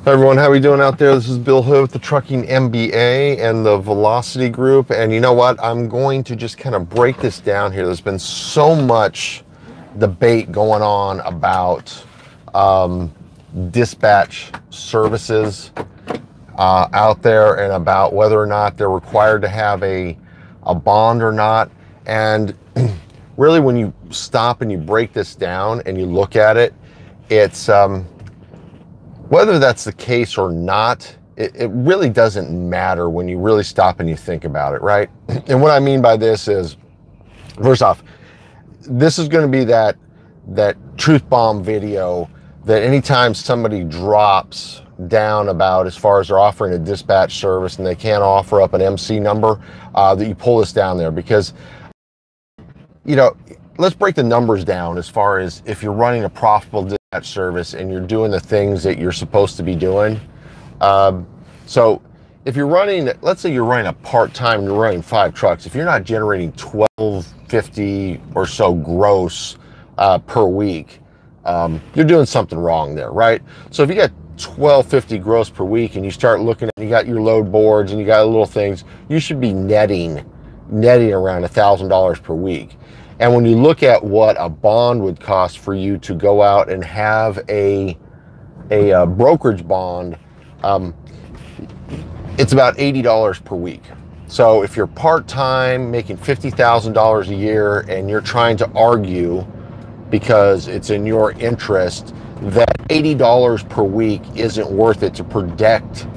Hi everyone, how are we doing out there? This is Bill Hood with the Trucking MBA and the VLocity Group. And you know what? I'm going to just kind of break this down here. There's been so much debate going on about dispatch services out there, and about whether or not they're required to have a bond or not. And really, when you stop and you break this down and you look at it, it's whether that's the case or not, it really doesn't matter when you really stop and you think about it, right? And what I mean by this is, first off, this is going to be that truth bomb video that anytime somebody drops down about as far as they're offering a dispatch service and they can't offer up an MC number, that you pull this down there. Because, you know, let's break the numbers down as far as if you're running a profitable dispatch service and you're doing the things that you're supposed to be doing. So if you're running, let's say you're running a part-time, you're running 5 trucks. If you're not generating $1,250 or so gross per week, you're doing something wrong there, right? So if you got $1,250 gross per week and you start looking at, you got your load boards and you got little things, you should be netting around $1,000 per week. And when you look at what a bond would cost for you to go out and have a brokerage bond, it's about $80 per week. So if you're part-time, making $50,000 a year, and you're trying to argue because it's in your interest that $80 per week isn't worth it to protect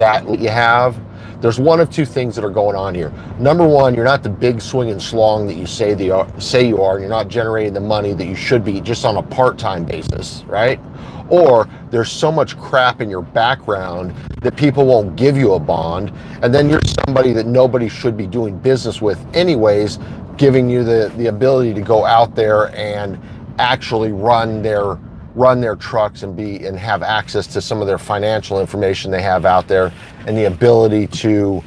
that you have, there's one of two things that are going on here. Number one, you're not the big swinging slong that you say you are, and you're not generating the money that you should be just on a part-time basis, right? Or there's so much crap in your background that people won't give you a bond, and then you're somebody that nobody should be doing business with anyways, giving you the ability to go out there and actually run their trucks and have access to some of their financial information they have out there, and the ability to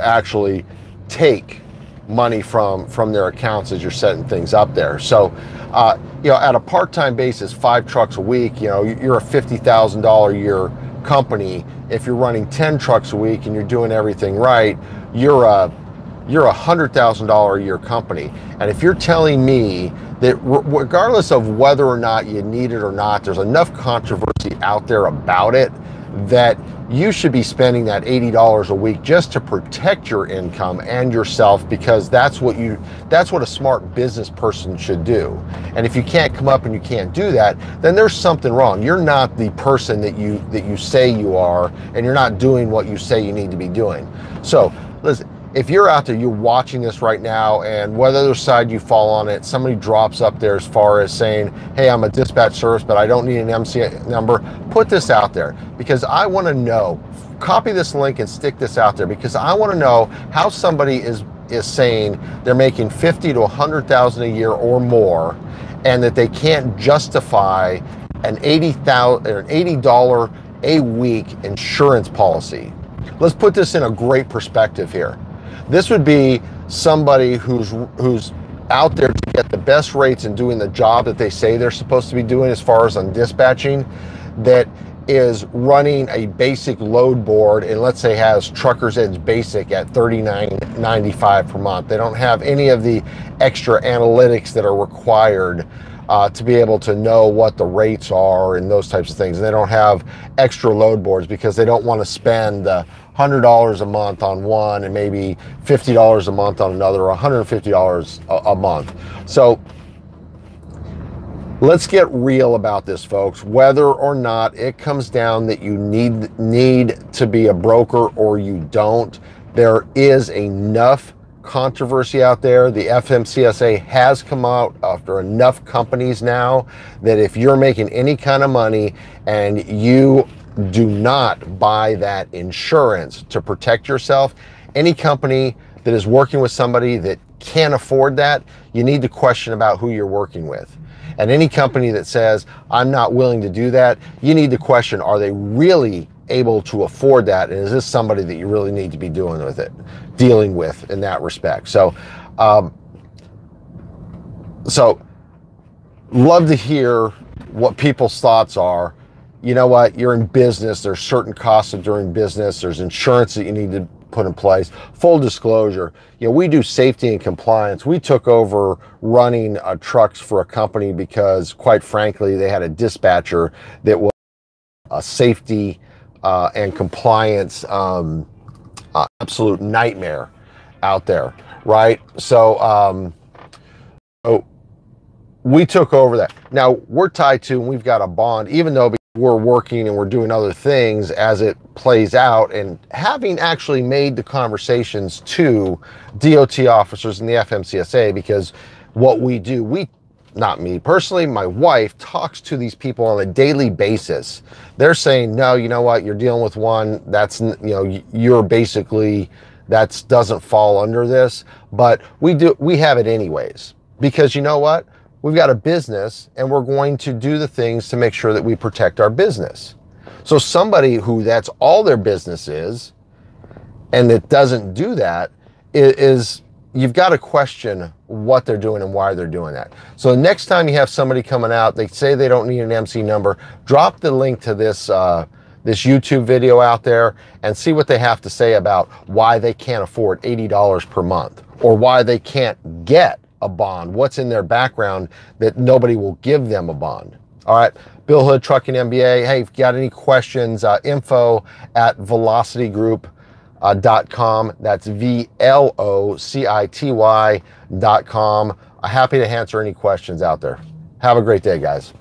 actually take money from their accounts as you're setting things up there. So you know, at a part-time basis, 5 trucks a week, you know, you're a $50,000 a year company. If you're running 10 trucks a week and you're doing everything right, you're a $100,000 a year company. And if you're telling me that regardless of whether or not you need it or not, there's enough controversy out there about it that you should be spending that $80 a week just to protect your income and yourself, because that's what a smart business person should do. And if you can't come up and you can't do that, then there's something wrong. You're not the person that you say you are, and you're not doing what you say you need to be doing. So listen, if you're out there, you're watching this right now, and whether side you fall on it, somebody drops up there as far as saying, hey, I'm a dispatch service, but I don't need an MC number, put this out there, because I want to know. Copy this link and stick this out there, because I want to know how somebody is saying they're making $50,000 to $100,000 a year or more, and that they can't justify an $80 a week insurance policy. Let's put this in a great perspective here. This would be somebody who's out there to get the best rates and doing the job that they say they're supposed to be doing as far as on dispatching, that is running a basic load board and let's say has Trucker's Edge Basic at $39.95 per month. They don't have any of the extra analytics that are required to be able to know what the rates are and those types of things. And they don't have extra load boards because they don't want to spend $100 a month on one and maybe $50 a month on another, or $150 a month. So let's get real about this, folks. Whether or not it comes down that you need to be a broker or you don't, there is enough controversy out there. The FMCSA has come out after enough companies now that if you're making any kind of money and you do not buy that insurance to protect yourself, any company that is working with somebody that can't afford that, you need to question about who you're working with. And any company that says, I'm not willing to do that, you need to question, are they really able to afford that? And is this somebody that you really need to be dealing with in that respect? So, love to hear what people's thoughts are. You know what, you're in business, there's certain costs of doing business, there's insurance that you need to put in place. Full disclosure, you know, we do safety and compliance. We took over running trucks for a company because, quite frankly, they had a dispatcher that was a safety and compliance absolute nightmare out there, right? So we took over that. Now we're tied to, and we've got a bond, even though we're working and we're doing other things as it plays out, and having actually made the conversations to DOT officers in the FMCSA, because what we do, not me personally, my wife talks to these people on a daily basis. They're saying, no, you know what, you're dealing with one that's, you know, you're basically, that doesn't fall under this, but we have it anyways, because you know what? We've got a business and we're going to do the things to make sure that we protect our business. So somebody who that's all their business is, and it doesn't do that, is you've got to question what they're doing and why they're doing that. So the next time you have somebody coming out, they say they don't need an MC number, drop the link to this this YouTube video out there and see what they have to say about why they can't afford $80 per month, or why they can't get a bond. What's in their background that nobody will give them a bond. All right, Bill Hood, Trucking MBA. Hey, if you got any questions, info at VLocityGroup.com. That's VLocity.com. I'm happy to answer any questions out there. Have a great day, guys.